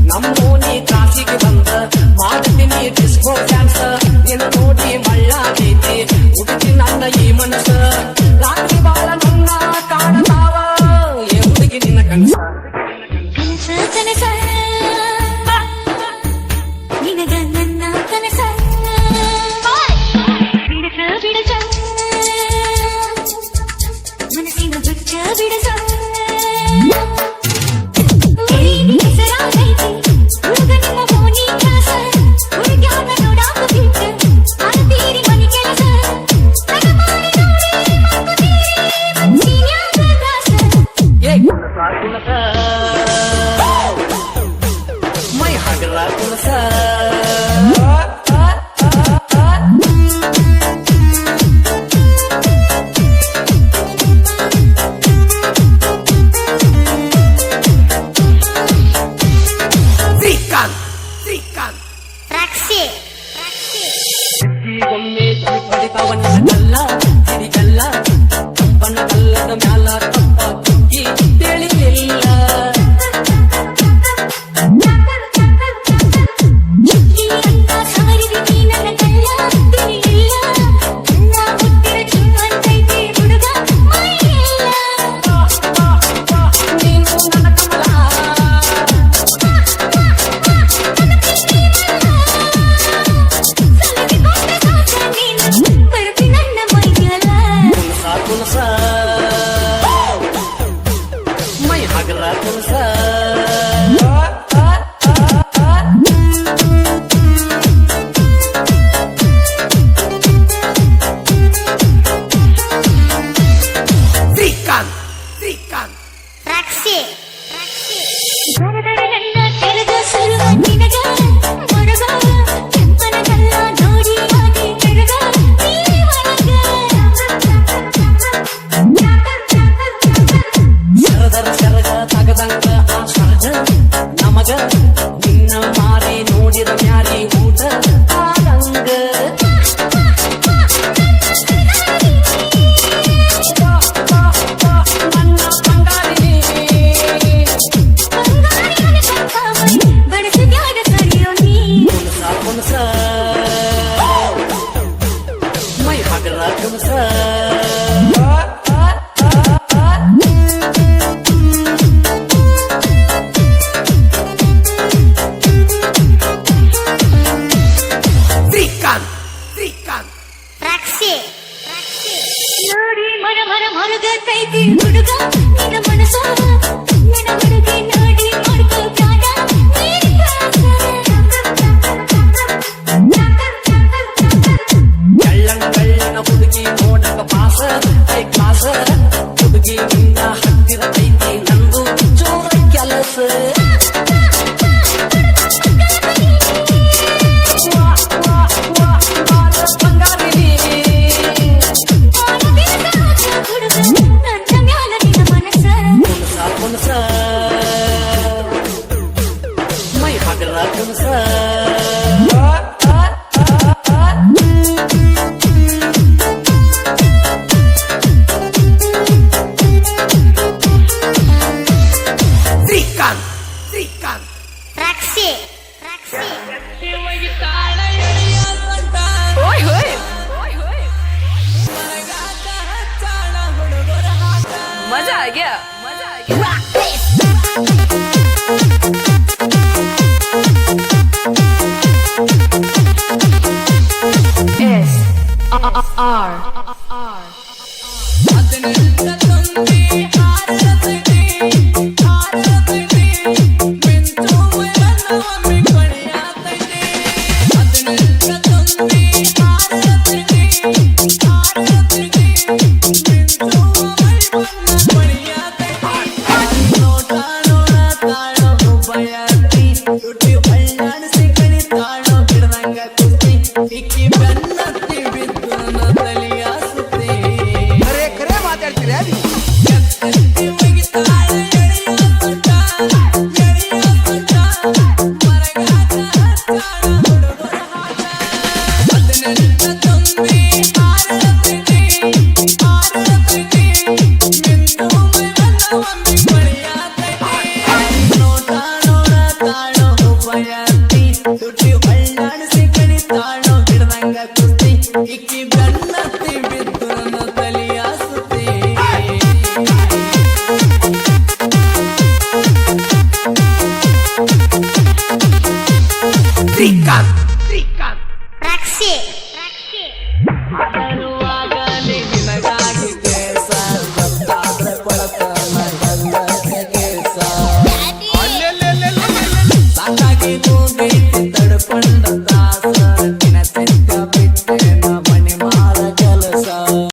ನಮ್ಮೋನಿ ಕಾಸಿಗೆ ಬಂದ ಮಾಡ್ತೀನಿ disco dance ನಿನ್ನ ನೋಡಿ ಮಳ್ಳಾಗೈತಿ ಹುಡುಗಿ ನನ್ನ ಈ ಮನಸ್ಸ ರಾತ್ರಿ ಬಾಳ ನನ್ನ ಕಾಣತಾವ ಏ ಹುಡುಗಿ ನಿನ್ನ ಕನಸ ನಿನಗ ನನ್ನ ಕನಸ ಬಿಡಸ ಮನಸ್ಸಿನ ಬಚ್ಚ ಬಿಡಸ ಮೈ ಹಗಲ ಕುಲಸ ಒಮ್ಮೆ ಪಡಿತಾವನ್ನ ಕಲ್ಲ ಸಿರಿಗಲ್ಲ ಬಣ್ಣ ಕಲ್ಲದ ಮ್ಯಾಲ ತಪ್ಪ ಕುಗ್ಗಿ ತಿಳಿಲಿಲ್ಲ ಮೈ ಹಗಲ ಕುಲಸ ನಮಗ ನಿನ್ನ ಮಾರಿ ನೋಡಿದ ಮ್ಯಾರಿ ಊಟ ಆದಂಗ ನನ್ನ ಬಂಗಾರಿ ಕುಣಸ ಮೈ ಹಗಲ ಕುಣಸ ನೋಡಿ ಮರ ಮರ ಮರಗ ಕೈತಿ ಹುಡುಗ ನಿನ್ನ ಮನಸ ನಿನ್ನ ಹುಡುಗಿ ನೋಡಿ ಮಾಡ್ಕೋ ಪ್ರಾಣ ಕಳ್ಳನ ಕಳ್ಳನ ಹುಡುಗಿ ನೋಡಕ ಪಾಸ ಐ ಕ್ಲಾಸ ಹುಡುಗಿ ನಿನ್ನ ಹತ್ತಿರ ಐತಿ ನಂದು ಜೋರ ಕೆಲಸ ಮೈ ಹಗಲ ಕುಣಸ मजा आ गया खरे खरे माताಡ್ತೀರಾ ಶ್ರೀಕಾಂತ್ ಪ್ರಾಕ್ಷಿ